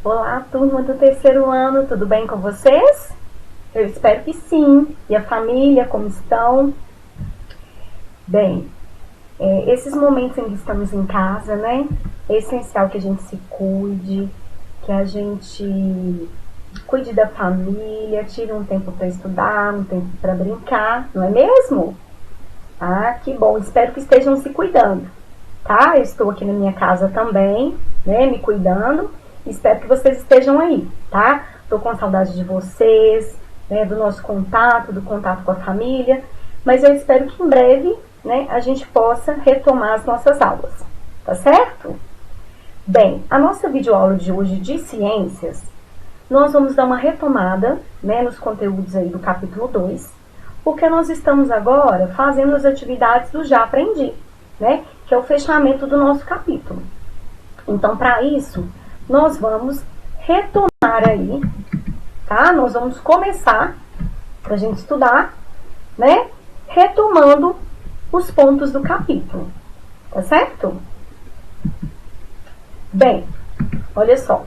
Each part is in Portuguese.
Olá, turma do terceiro ano, tudo bem com vocês? Eu espero que sim. E a família, como estão? Bem, esses momentos em que estamos em casa, né? É essencial que a gente se cuide, que a gente cuide da família, tire um tempo para estudar, um tempo para brincar, não é mesmo? Ah, que bom, espero que estejam se cuidando, tá? Eu estou aqui na minha casa também, né? Me cuidando. Espero que vocês estejam aí, tá? Tô com saudade de vocês, né, do nosso contato, do contato com a família, mas eu espero que em breve, né, a gente possa retomar as nossas aulas, tá certo? Bem, a nossa videoaula de hoje de ciências, nós vamos dar uma retomada, né, nos conteúdos aí do capítulo 2, porque nós estamos agora fazendo as atividades do Já Aprendi, né, que é o fechamento do nosso capítulo. Então, para isso, nós vamos retomar aí, tá? Nós vamos começar, pra gente estudar, né? Retomando os pontos do capítulo, tá certo? Bem, olha só.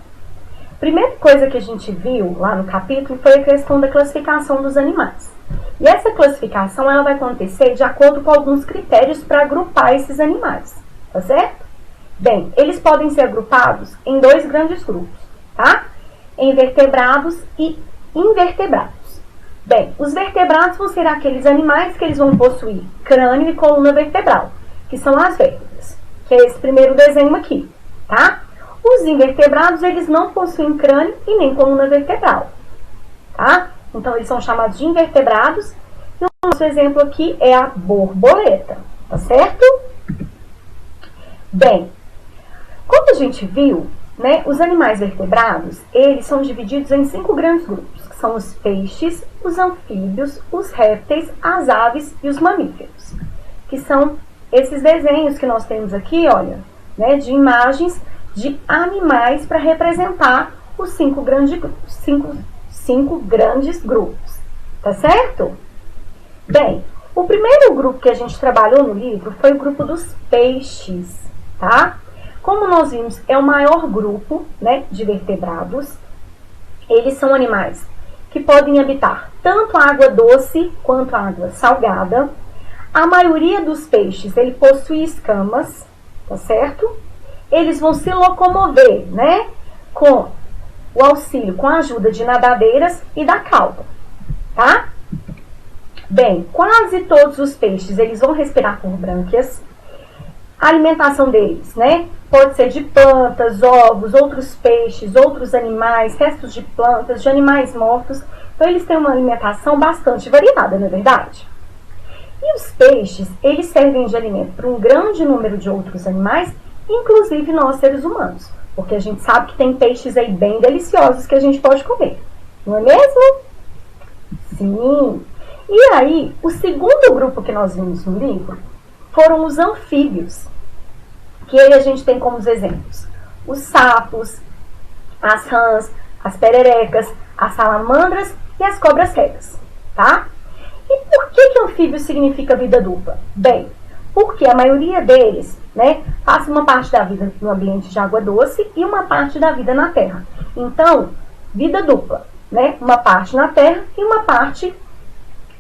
Primeira coisa que a gente viu lá no capítulo foi a questão da classificação dos animais. E essa classificação, ela vai acontecer de acordo com alguns critérios para agrupar esses animais, tá certo? Bem, eles podem ser agrupados em dois grandes grupos, tá? Em vertebrados e invertebrados. Bem, os vertebrados vão ser aqueles animais que eles vão possuir crânio e coluna vertebral, que são as vértebras, que é esse primeiro desenho aqui, tá? Os invertebrados, eles não possuem crânio e nem coluna vertebral, tá? Então, eles são chamados de invertebrados. E o nosso exemplo aqui é a borboleta, tá certo? Bem, como a gente viu, né, os animais vertebrados, eles são divididos em 5 grandes grupos, que são os peixes, os anfíbios, os répteis, as aves e os mamíferos, que são esses desenhos que nós temos aqui, olha, né, de imagens de animais para representar os 5 grandes grupos, tá certo? Bem, o primeiro grupo que a gente trabalhou no livro foi o grupo dos peixes, tá? Como nós vimos, é o maior grupo, né, de vertebrados. Eles são animais que podem habitar tanto a água doce quanto a água salgada. A maioria dos peixes, ele possui escamas, tá certo? Eles vão se locomover, né, com o auxílio, com a ajuda de nadadeiras e da cauda, tá? Bem, quase todos os peixes, eles vão respirar por brânquias. A alimentação deles, né, pode ser de plantas, ovos, outros peixes, outros animais, restos de plantas, de animais mortos. Então, eles têm uma alimentação bastante variada, não é verdade? E os peixes, eles servem de alimento para um grande número de outros animais, inclusive nós, seres humanos. Porque a gente sabe que tem peixes aí bem deliciosos que a gente pode comer. Não é mesmo? Sim. E aí, o segundo grupo que nós vimos no livro foram os anfíbios, que aí a gente tem como exemplos os sapos, as rãs, as pererecas, as salamandras e as cobras regas, tá? E por que anfíbio significa vida dupla? Bem, porque a maioria deles, né, passa uma parte da vida no ambiente de água doce e uma parte da vida na terra. Então, vida dupla, né? Uma parte na terra e uma parte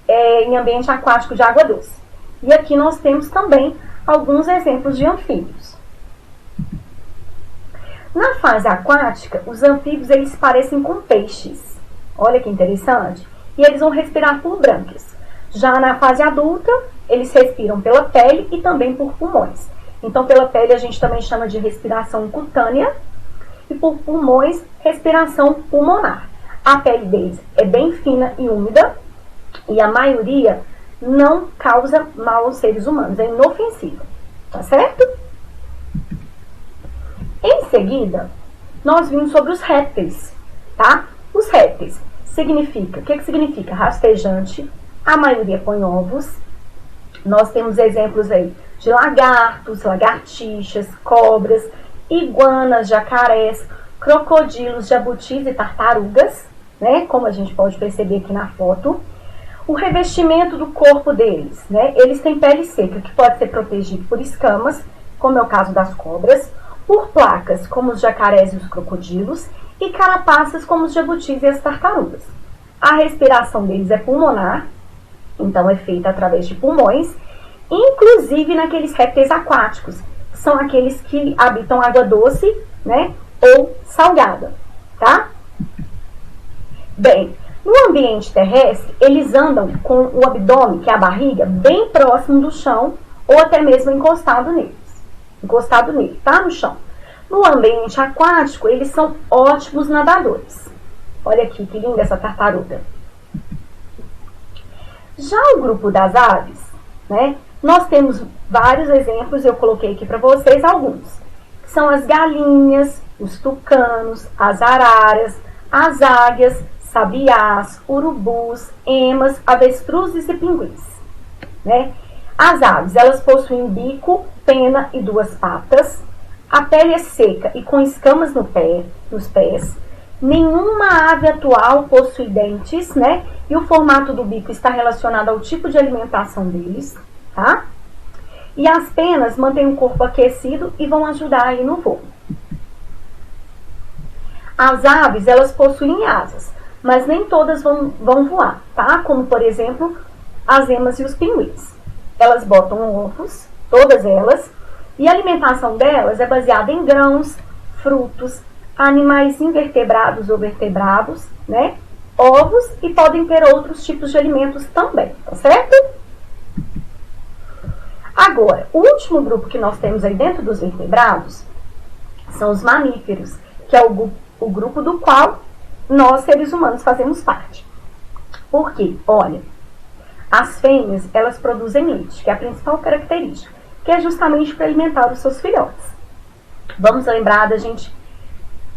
em ambiente aquático de água doce. E aqui nós temos também alguns exemplos de anfíbios. Na fase aquática, os anfíbios, eles se parecem com peixes. Olha que interessante. E eles vão respirar por brânquias. Já na fase adulta, eles respiram pela pele e também por pulmões. Então, pela pele a gente também chama de respiração cutânea e por pulmões, respiração pulmonar. A pele deles é bem fina e úmida e a maioria não causa mal aos seres humanos, é inofensiva, tá certo? Em seguida, nós vimos sobre os répteis, tá? Os répteis significa, o que significa? Rastejante, a maioria põe ovos. Nós temos exemplos aí de lagartos, lagartixas, cobras, iguanas, jacarés, crocodilos, jabutis e tartarugas, né? Como a gente pode perceber aqui na foto. O revestimento do corpo deles, né? Eles têm pele seca, que pode ser protegido por escamas, como é o caso das cobras, por placas, como os jacarés e os crocodilos, e carapaças como os jabutis e as tartarugas. A respiração deles é pulmonar, então é feita através de pulmões, inclusive naqueles répteis aquáticos, que são aqueles que habitam água doce, né, ou salgada, tá? Bem, no ambiente terrestre, eles andam com o abdômen, que é a barriga, bem próximo do chão, ou até mesmo encostado nele, tá? No chão. No ambiente aquático, eles são ótimos nadadores. Olha aqui, que linda essa tartaruga. Já o grupo das aves, né? Nós temos vários exemplos, eu coloquei aqui para vocês alguns. São as galinhas, os tucanos, as araras, as águias, sabiás, urubus, emas, avestruzes e pinguins, né? As aves, elas possuem bico, pena e duas patas. A pele é seca e com escamas nos pés. Nenhuma ave atual possui dentes, né? E o formato do bico está relacionado ao tipo de alimentação deles, tá? E as penas mantêm o corpo aquecido e vão ajudar aí no voo. As aves, elas possuem asas, mas nem todas vão voar, tá? Como, por exemplo, as emas e os pinguins. Elas botam ovos, todas elas, e a alimentação delas é baseada em grãos, frutos, animais invertebrados ou vertebrados, né? Ovos e podem ter outros tipos de alimentos também, tá certo? Agora, o último grupo que nós temos aí dentro dos vertebrados são os mamíferos, que é o grupo do qual nós, seres humanos, fazemos parte. Por quê? Olha, as fêmeas, elas produzem leite, que é a principal característica, que é justamente para alimentar os seus filhotes. Vamos lembrar da gente,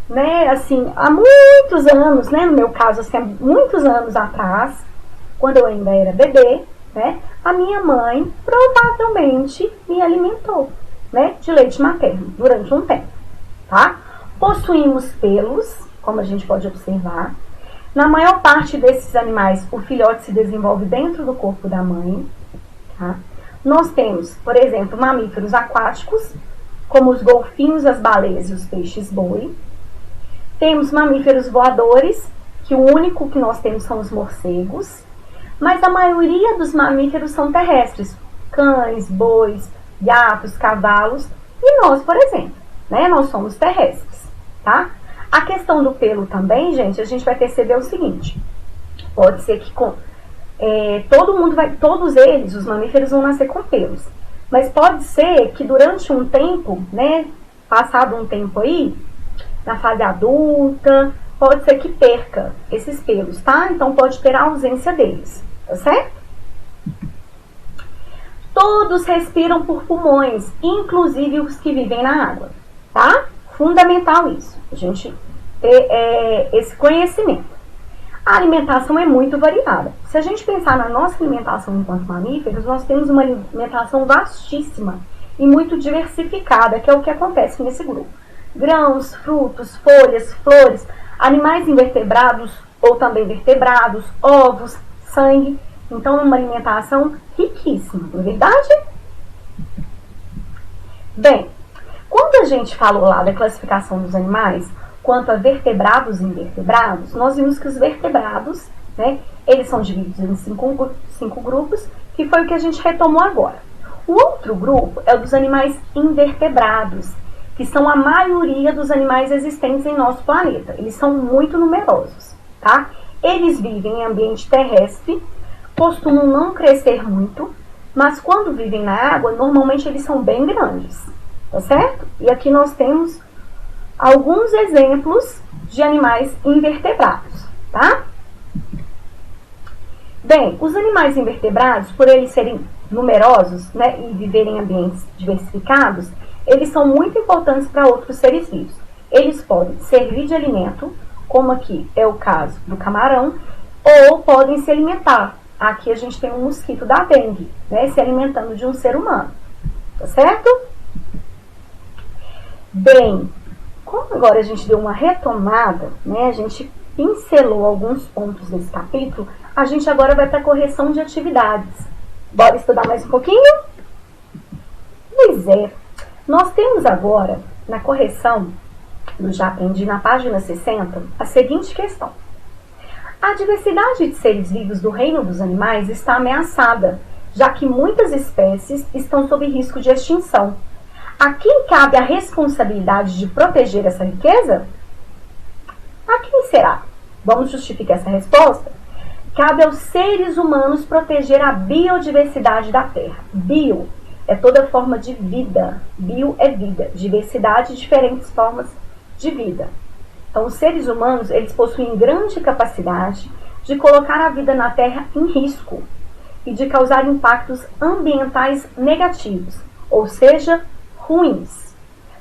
né, assim, há muitos anos, né, no meu caso, assim, há muitos anos atrás, quando eu ainda era bebê, né, a minha mãe provavelmente me alimentou, né, de leite materno durante um tempo, tá? Possuímos pelos, como a gente pode observar. Na maior parte desses animais, o filhote se desenvolve dentro do corpo da mãe, tá? Nós temos, por exemplo, mamíferos aquáticos, como os golfinhos, as baleias e os peixes-boi. Temos mamíferos voadores, que o único que nós temos são os morcegos. Mas a maioria dos mamíferos são terrestres. Cães, bois, gatos, cavalos. E nós, por exemplo, né? Nós somos terrestres, tá? A questão do pelo também, gente, a gente vai perceber o seguinte. Pode ser que todos eles, os mamíferos, vão nascer com pelos. Mas pode ser que durante um tempo, né, passado um tempo aí, na fase adulta, pode ser que perca esses pelos, tá? Então pode ter a ausência deles, tá certo? Todos respiram por pulmões, inclusive os que vivem na água, tá? Fundamental isso, a gente ter esse conhecimento. A alimentação é muito variada. Se a gente pensar na nossa alimentação enquanto mamíferos, nós temos uma alimentação vastíssima e muito diversificada, que é o que acontece nesse grupo. Grãos, frutos, folhas, flores, animais invertebrados ou também vertebrados, ovos, sangue. Então, é uma alimentação riquíssima, não é verdade? Bem, quando a gente falou lá da classificação dos animais, quanto a vertebrados e invertebrados, nós vimos que os vertebrados, né, eles são divididos em cinco grupos, que foi o que a gente retomou agora. O outro grupo é o dos animais invertebrados, que são a maioria dos animais existentes em nosso planeta. Eles são muito numerosos, tá? Eles vivem em ambiente terrestre, costumam não crescer muito, mas quando vivem na água, normalmente eles são bem grandes, tá certo? E aqui nós temos alguns exemplos de animais invertebrados, tá? Bem, os animais invertebrados, por eles serem numerosos, né, e viverem em ambientes diversificados, eles são muito importantes para outros seres vivos. Eles podem servir de alimento, como aqui é o caso do camarão, ou podem se alimentar. Aqui a gente tem um mosquito da dengue, né, se alimentando de um ser humano, tá certo? Bem, como agora a gente deu uma retomada, né, a gente pincelou alguns pontos desse capítulo, a gente agora vai para a correção de atividades. Bora estudar mais um pouquinho? Pois é. Nós temos agora, na correção, do Já Aprendi, na página 60, a seguinte questão. A diversidade de seres vivos do reino dos animais está ameaçada, já que muitas espécies estão sob risco de extinção. A quem cabe a responsabilidade de proteger essa riqueza? A quem será? Vamos justificar essa resposta? Cabe aos seres humanos proteger a biodiversidade da Terra. Bio é toda forma de vida. Bio é vida. Diversidade, diferentes formas de vida. Então, os seres humanos, eles possuem grande capacidade de colocar a vida na Terra em risco e de causar impactos ambientais negativos, ou seja, ruins.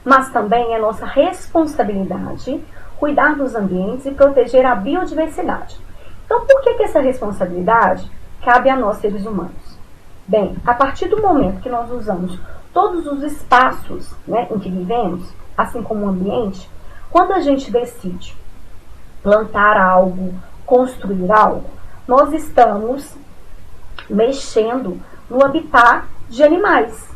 Mas também é nossa responsabilidade cuidar dos ambientes e proteger a biodiversidade. Então, por que essa responsabilidade cabe a nós, seres humanos? Bem, a partir do momento que nós usamos todos os espaços, né, em que vivemos, assim como o ambiente, quando a gente decide plantar algo, construir algo, nós estamos mexendo no habitat de animais.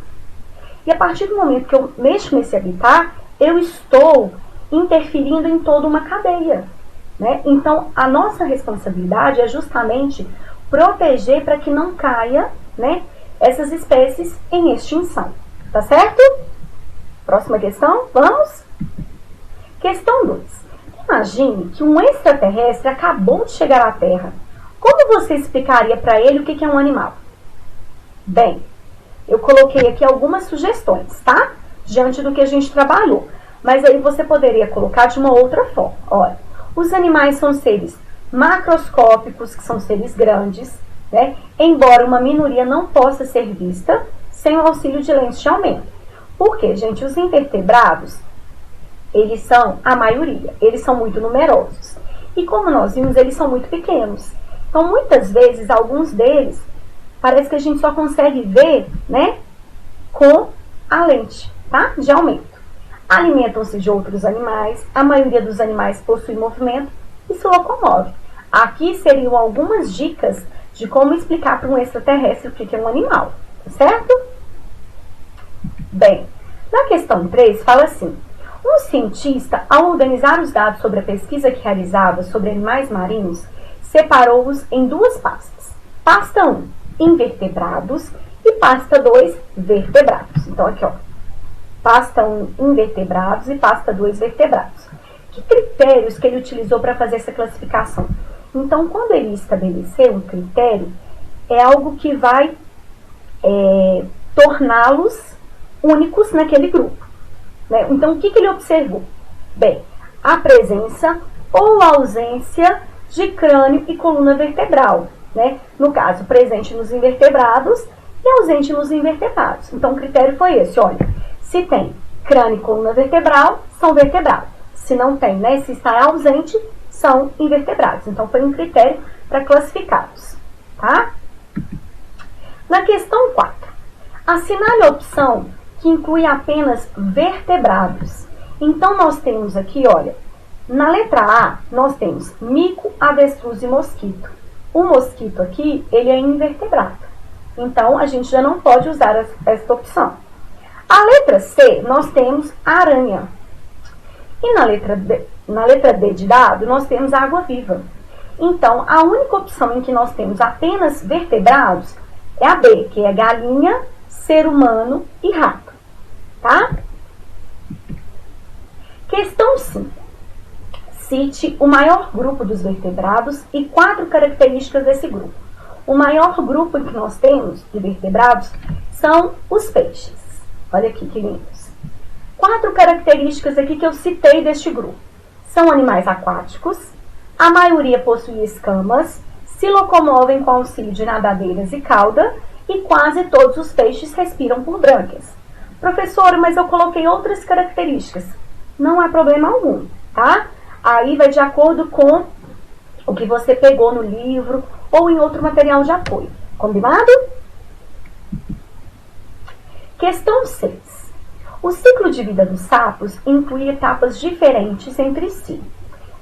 E a partir do momento que eu mexo nesse habitat, eu estou interferindo em toda uma cadeia, né? Então, a nossa responsabilidade é justamente proteger para que não caia, né, essas espécies em extinção. Tá certo? Próxima questão, vamos? Questão 2. Imagine que um extraterrestre acabou de chegar à Terra. Como você explicaria para ele o que é um animal? Bem, eu coloquei aqui algumas sugestões, tá? Diante do que a gente trabalhou. Mas aí você poderia colocar de uma outra forma. Olha, os animais são seres macroscópicos, que são seres grandes, né? Embora uma minoria não possa ser vista sem o auxílio de lentes de aumento. Por quê, gente? Os invertebrados, eles são a maioria, eles são muito numerosos. E como nós vimos, eles são muito pequenos. Então, muitas vezes, alguns deles, parece que a gente só consegue ver, né, com a lente, tá? De aumento. Alimentam-se de outros animais, a maioria dos animais possui movimento e se locomove. Aqui seriam algumas dicas de como explicar para um extraterrestre o que é um animal, tá certo? Bem, na questão 3 fala assim: um cientista, ao organizar os dados sobre a pesquisa que realizava sobre animais marinhos, separou-os em duas pastas. Pasta 1, invertebrados, e pasta 2, vertebrados. Então, aqui, ó, pasta 1, invertebrados, e pasta 2, vertebrados. Que critérios que ele utilizou para fazer essa classificação? Então, quando ele estabeleceu um critério, é algo que vai torná-los únicos naquele grupo, né? Então, o que ele observou? Bem, a presença ou ausência de crânio e coluna vertebral, né? No caso, presente nos invertebrados e ausente nos invertebrados. Então, o critério foi esse, olha, se tem crânio e coluna vertebral, são vertebrados. Se não tem, né, se está ausente, são invertebrados. Então, foi um critério para classificá-los, tá? Na questão 4, assinale a opção que inclui apenas vertebrados. Então, nós temos aqui, olha, na letra A, nós temos mico, avestruz e mosquito. O mosquito aqui, ele é invertebrado. Então, a gente já não pode usar esta opção. A letra C, nós temos aranha. E na letra D de dado, nós temos água-viva. Então, a única opção em que nós temos apenas vertebrados é a B, que é galinha, ser humano e rato. Tá? Questão 5. Cite o maior grupo dos vertebrados e 4 características desse grupo. O maior grupo que nós temos de vertebrados são os peixes. Olha aqui que lindos. 4 características aqui que eu citei deste grupo. São animais aquáticos, a maioria possui escamas, se locomovem com auxílio de nadadeiras e cauda e quase todos os peixes respiram por brânquias. Professora, mas eu coloquei outras características. Não há problema algum, tá? Aí vai de acordo com o que você pegou no livro ou em outro material de apoio. Combinado? Questão 6. O ciclo de vida dos sapos inclui etapas diferentes entre si.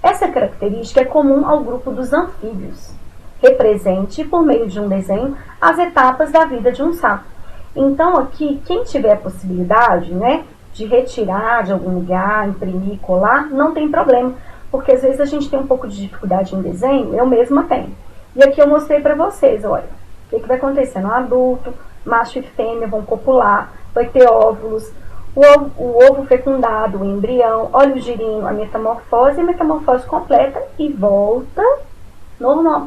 Essa característica é comum ao grupo dos anfíbios. Represente, por meio de um desenho, as etapas da vida de um sapo. Então, aqui, quem tiver a possibilidade, né, de retirar de algum lugar, imprimir, colar, não tem problema, porque às vezes a gente tem um pouco de dificuldade em desenho, eu mesma tenho. E aqui eu mostrei para vocês, olha, o que vai acontecer no adulto, macho e fêmea vão copular, vai ter óvulos, o ovo fecundado, o embrião, olha o girinho, a metamorfose completa e volta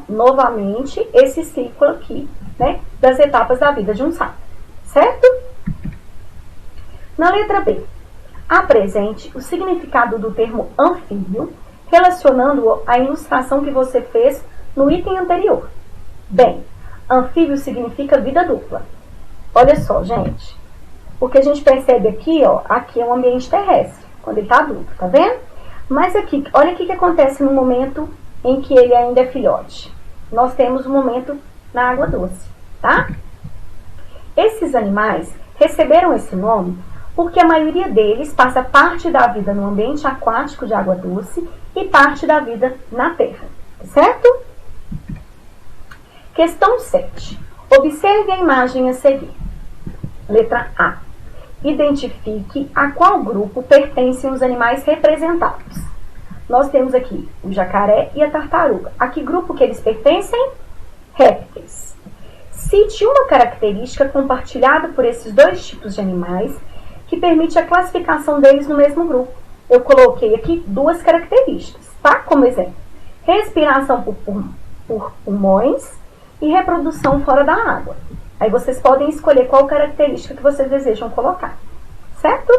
novamente esse ciclo aqui, né, das etapas da vida de um sapo, certo? Na letra B, apresente o significado do termo anfíbio, relacionando-o à ilustração que você fez no item anterior. Bem, anfíbio significa vida dupla. Olha só, gente. O que a gente percebe aqui, ó, aqui é um ambiente terrestre, quando ele está adulto, tá vendo? Mas aqui, olha o que acontece no momento em que ele ainda é filhote. Nós temos um momento na água doce, tá? Esses animais receberam esse nome porque a maioria deles passa parte da vida no ambiente aquático de água doce e parte da vida na terra, certo? Questão 7. Observe a imagem a seguir. Letra A. Identifique a qual grupo pertencem os animais representados. Nós temos aqui o jacaré e a tartaruga. A que grupo que eles pertencem? Répteis. Cite uma característica compartilhada por esses dois tipos de animais que permite a classificação deles no mesmo grupo. Eu coloquei aqui duas características, tá? Como exemplo, respiração por pulmões e reprodução fora da água. Aí vocês podem escolher qual característica que vocês desejam colocar, certo?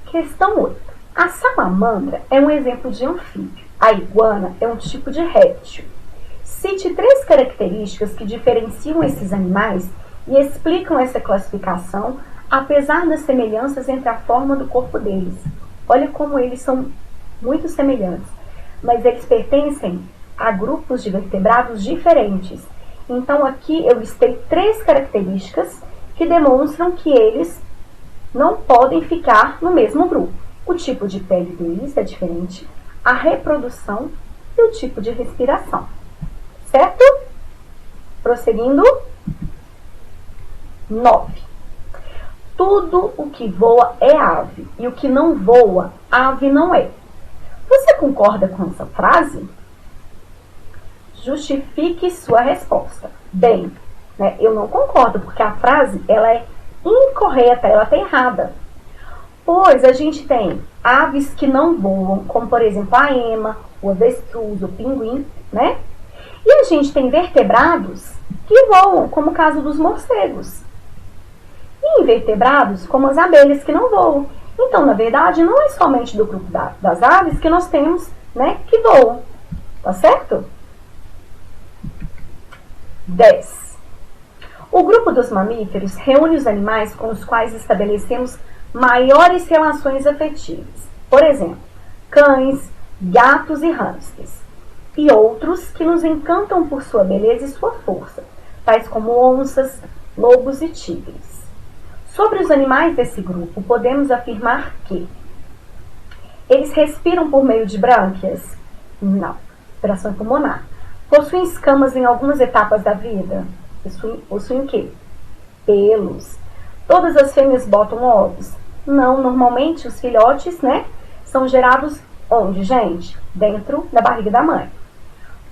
Questão 8. A salamandra é um exemplo de anfíbio. A iguana é um tipo de réptil. Cite 3 características que diferenciam esses animais e explicam essa classificação, apesar das semelhanças entre a forma do corpo deles. Olha como eles são muito semelhantes, mas eles pertencem a grupos de vertebrados diferentes. Então, aqui eu listei 3 características que demonstram que eles não podem ficar no mesmo grupo. O tipo de pele deles é diferente, a reprodução e o tipo de respiração. Certo? Prosseguindo. 9. Tudo o que voa é ave, e o que não voa, ave não é. Você concorda com essa frase? Justifique sua resposta. Bem, né, eu não concordo, porque a frase ela é incorreta, ela está errada. Pois a gente tem aves que não voam, como por exemplo a ema, o avestruz, o pinguim, né? E a gente tem vertebrados que voam, como o caso dos morcegos. E invertebrados, como as abelhas que não voam. Então, na verdade, não é somente do grupo das aves que nós temos, né, que voam. Tá certo? 10. O grupo dos mamíferos reúne os animais com os quais estabelecemos maiores relações afetivas. Por exemplo, cães, gatos e hamsters. E outros que nos encantam por sua beleza e sua força, tais como onças, lobos e tigres. Sobre os animais desse grupo, podemos afirmar que eles respiram por meio de brânquias? Não. Respiração pulmonar. Possuem escamas em algumas etapas da vida? Possuem o quê? Pelos. Todas as fêmeas botam ovos? Não, normalmente os filhotes, né, são gerados onde, gente? Dentro da barriga da mãe.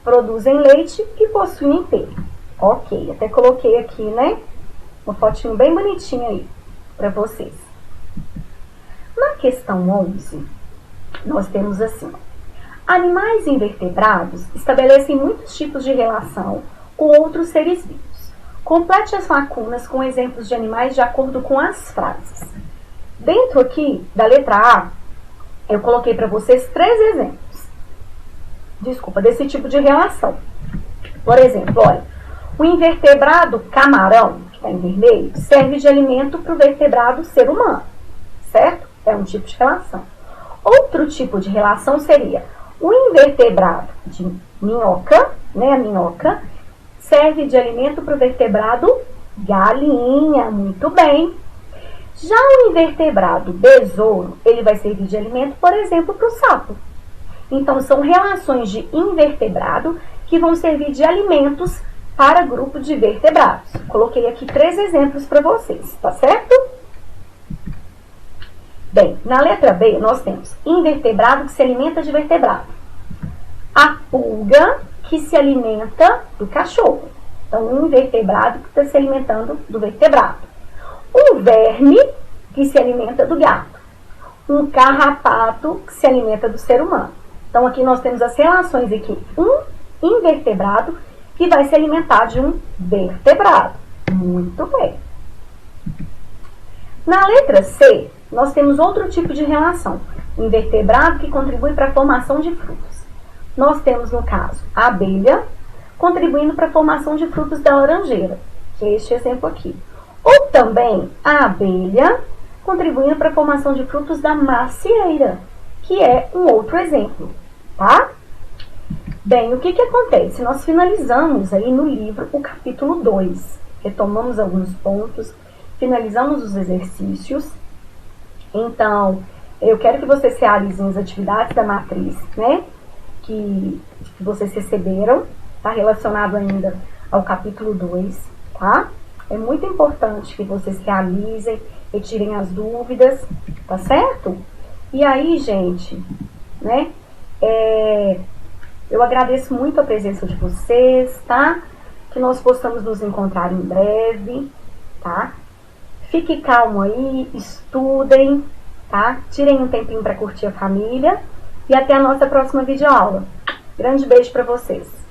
Produzem leite e possuem pelo. Ok, até coloquei aqui, né, uma fotinho bem bonitinha aí para vocês. Na questão 11, nós temos assim, ó. Animais invertebrados estabelecem muitos tipos de relação com outros seres vivos. Complete as lacunas com exemplos de animais de acordo com as frases. Dentro aqui da letra A, eu coloquei para vocês 3 exemplos. Desse tipo de relação. Por exemplo, olha, o invertebrado camarão, que está em vermelho, serve de alimento para o vertebrado ser humano. Certo? É um tipo de relação. Outro tipo de relação seria o invertebrado de minhoca, né, a minhoca, serve de alimento para o vertebrado galinha, muito bem. Já o invertebrado besouro, ele vai servir de alimento, por exemplo, para o sapo. Então, são relações de invertebrado que vão servir de alimentos para grupo de vertebrados. Coloquei aqui 3 exemplos para vocês, tá certo? Bem, na letra B, nós temos invertebrado que se alimenta de vertebrado. A pulga que se alimenta do cachorro. Então, um invertebrado que está se alimentando do vertebrado. Um verme que se alimenta do gato. Um carrapato que se alimenta do ser humano. Então, aqui nós temos as relações aqui. Um invertebrado que vai se alimentar de um vertebrado. Muito bem. Na letra C, nós temos outro tipo de relação. Um invertebrado que contribui para a formação de frutos. Nós temos, no caso, a abelha contribuindo para a formação de frutos da laranjeira, que é este exemplo aqui. Ou também a abelha contribuindo para a formação de frutos da macieira, que é um outro exemplo, tá? Bem, o que acontece? Nós finalizamos aí no livro o capítulo 2. Retomamos alguns pontos, finalizamos os exercícios. Então, eu quero que vocês realizem as atividades da matriz, né? Que vocês receberam, tá relacionado ainda ao capítulo 2, tá? É muito importante que vocês realizem, retirem as dúvidas, tá certo? E aí, gente, né? Eu agradeço muito a presença de vocês, tá? Que nós possamos nos encontrar em breve, tá? Fique calmo aí, estudem, tá? Tirem um tempinho para curtir a família e até a nossa próxima videoaula. Grande beijo para vocês.